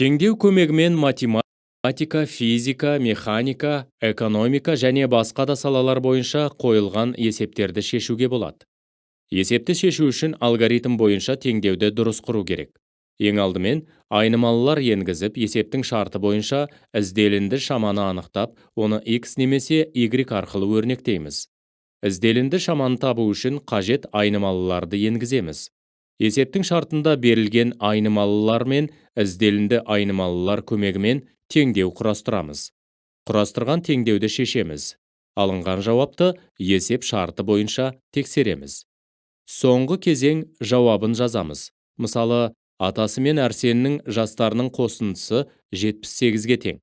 Теңдеу көмегімен математика, физика, механика, экономика және басқа да салалар бойынша қойылған есептерді шешуге болады. Есепті шешу үшін алгоритм бойынша теңдеуді дұрыс құру керек. Ең алдымен, айнымалылар енгізіп, есептің шарты бойынша ізделінді шаманы анықтап, оны x немесе y арқылы өрнектейміз. Ізделінді шаманы табу үшін қажет айнымалыларды енгіземіз. Есептің шартында берілген айнымалылар мен ізделінді айнымалылар көмегімен теңдеу құрастырамыз. Құрастырған теңдеуді шешеміз. Алынған жауапты есеп шарты бойынша тексереміз. Соңғы кезең жауабын жазамыз. Мысалы, атасы мен Әрсеннің жастарының қосындысы 78-ге тең.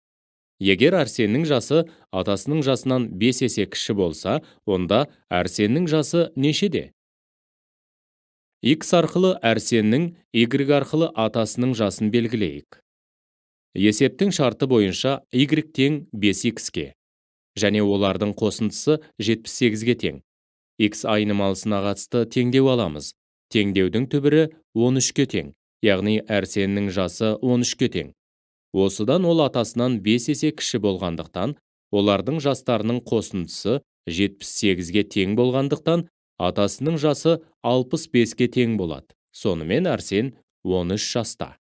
Егер Әрсеннің жасы атасының жасынан 5 есе кіші болса, онда Әрсеннің жасы нешеде? X арқылы Әрсеннің, Y арқылы атасының жасын белгілейік. Есептің шарты бойынша Y тең 5x-ке, және олардың қосындысы 78-ге тең. X айнымалысына қатысты теңдеу аламыз. Теңдеудің түбірі 13-ке тең, яғни Әрсеннің жасы 13-ке тең. Осыдан ол атасынан 5 есе кіші болғандықтан, олардың жастарының қосындысы 78-ге тең болғандықтан, атасының жасы 65-ке тең болады. Сонымен Әрсен 13 жаста.